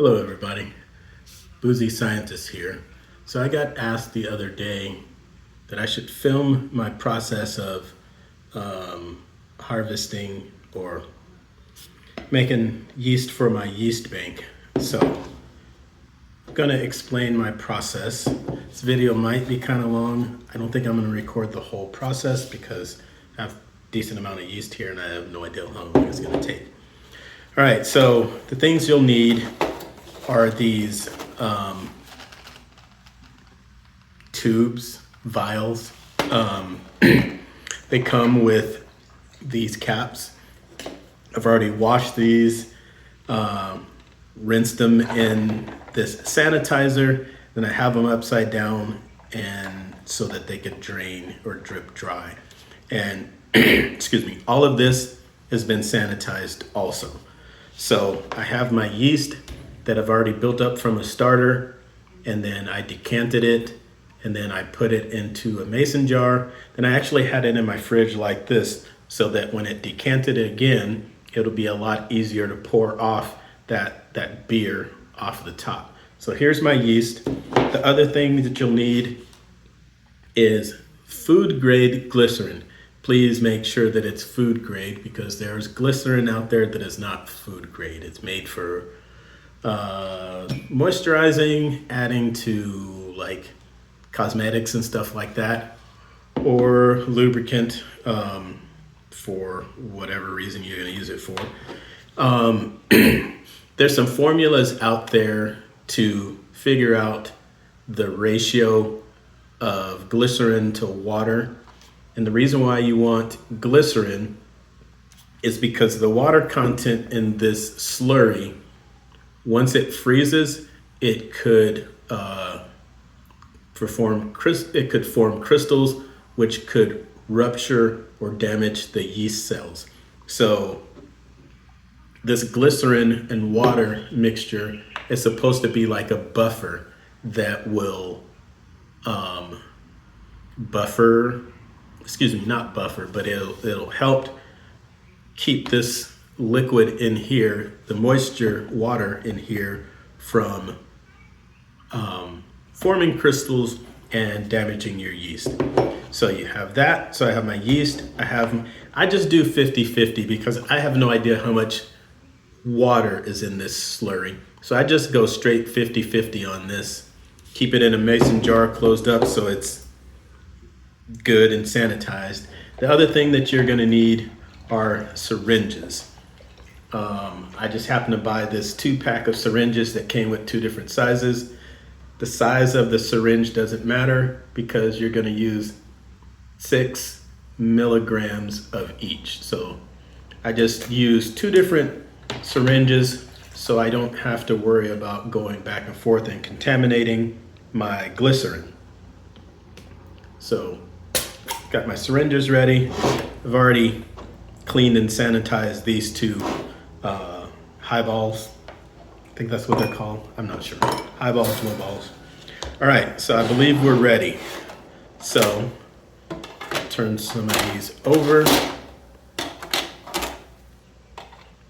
Hello everybody, Boozy Scientist here. So I got asked the other day that I should film my process of harvesting or making yeast for my yeast bank. So I'm gonna explain my process. This video might be kind of long. I don't think I'm gonna record the whole process because I have a decent amount of yeast here and I have no idea how long it's gonna take. All right, so the things you'll need are these tubes, vials. They come with these caps. I've already washed these, rinsed them in this sanitizer, then I have them upside down and so that they could drain or drip dry. And excuse me, all of this has been sanitized also. So I have my yeast that I've already built up from a starter, and then I decanted it, and then I put it into a mason jar. Then I actually had it in my fridge like this so that when it decanted it again, it'll be a lot easier to pour off that beer off the top. So here's my yeast. The other thing that you'll need is food grade glycerin. Please make sure that it's food grade because there's glycerin out there that is not food grade. It's made for moisturizing, adding to like cosmetics and stuff like that, or lubricant for whatever reason you're going to use it for. There's some formulas out there to figure out the ratio of glycerin to water. And the reason why you want glycerin is because the water content in this slurry, once it freezes, it could form crystals, which could rupture or damage the yeast cells. So this glycerin and water mixture is supposed to be like a buffer that will not buffer, but it'll help keep this liquid in here, the moisture water in here, from forming crystals and damaging your yeast. So you have that. So I have my yeast. I just do 50-50 because I have no idea how much water is in this slurry. So I just go straight 50-50 on this. Keep it in a mason jar closed up so it's good and sanitized. The other thing that you're gonna need are syringes. I just happened to buy this 2-pack of syringes that came with 2 different sizes. The size of the syringe doesn't matter because you're gonna use 6 milligrams of each. So I just use 2 different syringes so I don't have to worry about going back and forth and contaminating my glycerin. So got my syringes ready. I've already cleaned and sanitized these 2 highballs. I think that's what they're called. I'm not sure. Highballs, low balls. All right, so I believe we're ready. So turn some of these over.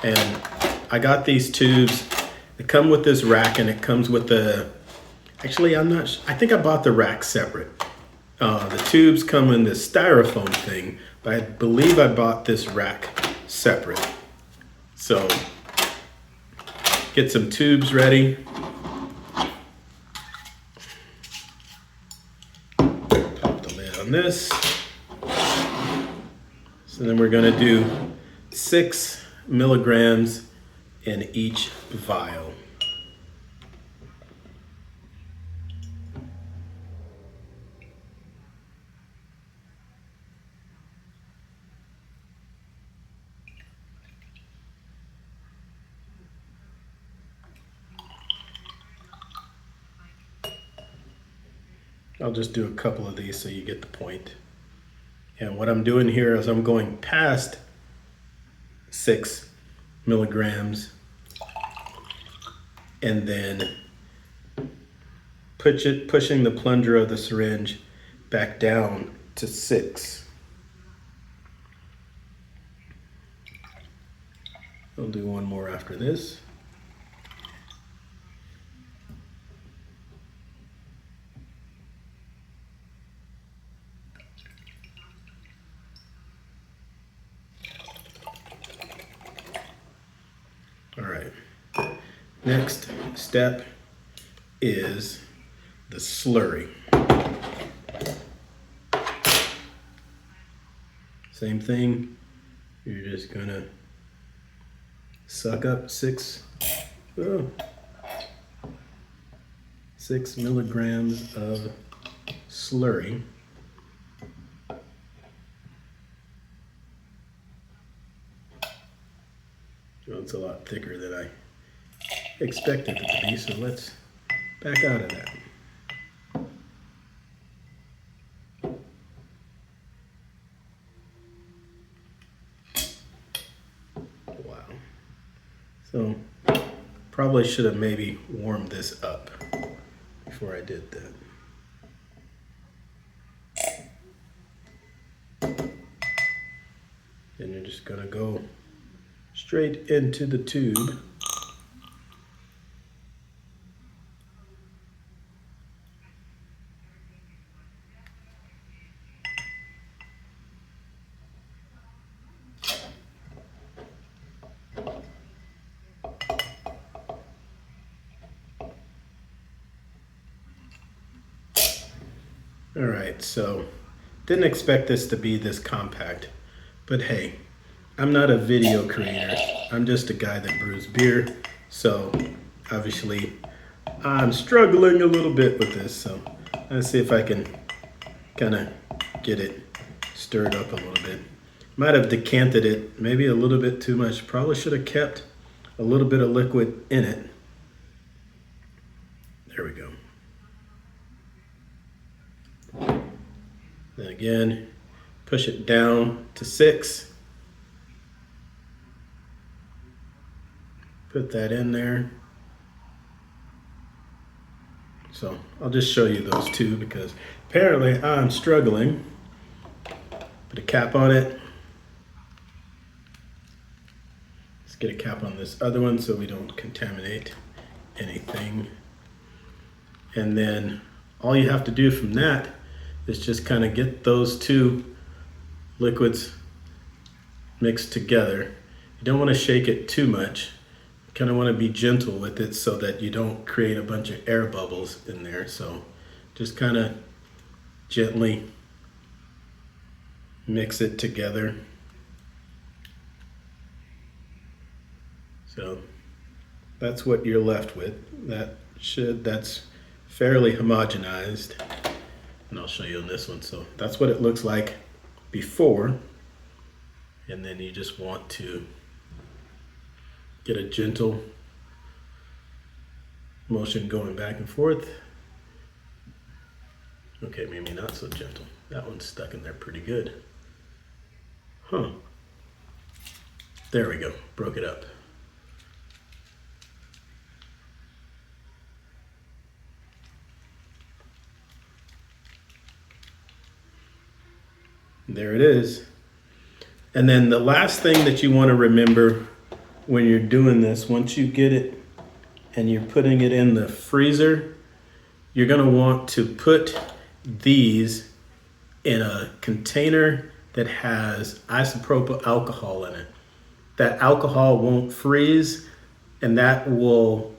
And I got these tubes. They come with this rack and it comes with actually I'm not sure. I think I bought the rack separate. The tubes come in this styrofoam thing, but I believe I bought this rack separate. So get some tubes ready. Pop the lid on this. So then we're gonna do 6 milligrams in each vial. I'll just do a couple of these so you get the point. And what I'm doing here is I'm going past 6 milligrams and then pushing the plunger of the syringe back down to 6. I'll do one more after this. Next step is the slurry. Same thing, you're just gonna suck up 6 milligrams of slurry. Well, it's a lot thicker than I expected it to be, so let's back out of that. Wow. So probably should have maybe warmed this up before I did that. And you're just gonna go straight into the tube. All right, so didn't expect this to be this compact, but hey, I'm not a video creator. I'm just a guy that brews beer. So obviously I'm struggling a little bit with this. So let's see if I can kind of get it stirred up a little bit. Might have decanted it maybe a little bit too much. Probably should have kept a little bit of liquid in it. There we go. Then again, push it down to 6. Put that in there. So I'll just show you those two because apparently I'm struggling. Put a cap on it. Let's get a cap on this other one so we don't contaminate anything. And then all you have to do from that is just kind of get those two liquids mixed together. You don't want to shake it too much. You kind of want to be gentle with it so that you don't create a bunch of air bubbles in there. So just kind of gently mix it together. So that's what you're left with. That's fairly homogenized. And I'll show you on this one. So that's what it looks like before. And then you just want to get a gentle motion going back and forth. Okay, maybe not so gentle. That one's stuck in there pretty good. Huh. There we go, broke it up. There it is. And then the last thing that you want to remember when you're doing this, once you get it and you're putting it in the freezer, you're going to want to put these in a container that has isopropyl alcohol in it. That alcohol won't freeze, and that will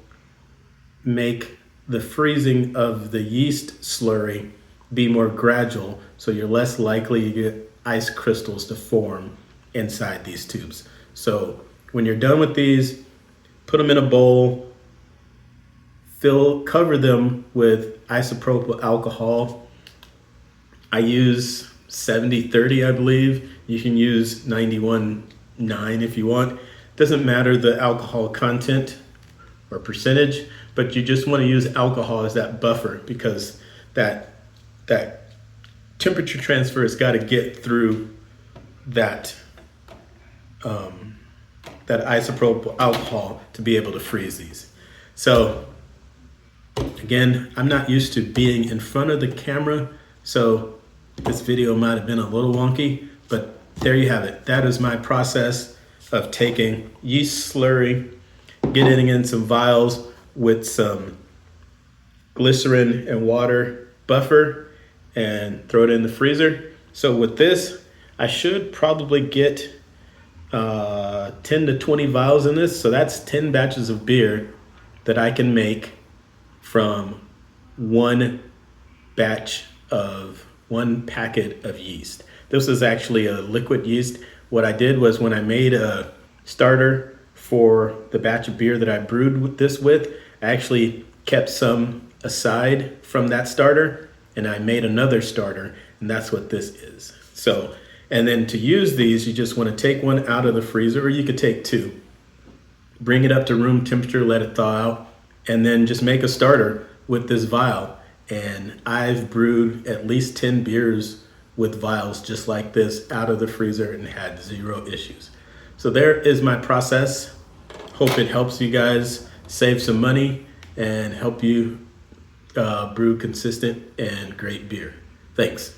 make the freezing of the yeast slurry be more gradual, so you're less likely to get ice crystals to form inside these tubes. So when you're done with these, put them in a bowl, cover them with isopropyl alcohol. I use 70-30, I believe. You can use 91-9 if you want. Doesn't matter the alcohol content or percentage, but you just want to use alcohol as that buffer because that temperature transfer has got to get through that that isopropyl alcohol to be able to freeze these. So again, I'm not used to being in front of the camera, so this video might have been a little wonky, but there you have it. That is my process of taking yeast slurry, getting in some vials with some glycerin and water buffer, and throw it in the freezer. So with this, I should probably get 10 to 20 vials in this. So that's 10 batches of beer that I can make from one packet of yeast. This is actually a liquid yeast. What I did was when I made a starter for the batch of beer that I brewed this with, I actually kept some aside from that starter and I made another starter, and that's what this is. So, and then to use these, you just want to take one out of the freezer, or you could take two, bring it up to room temperature, let it thaw out, and then just make a starter with this vial. And I've brewed at least 10 beers with vials just like this out of the freezer and had zero issues. So there is my process. Hope it helps you guys save some money and help you brew consistent and great beer. Thanks.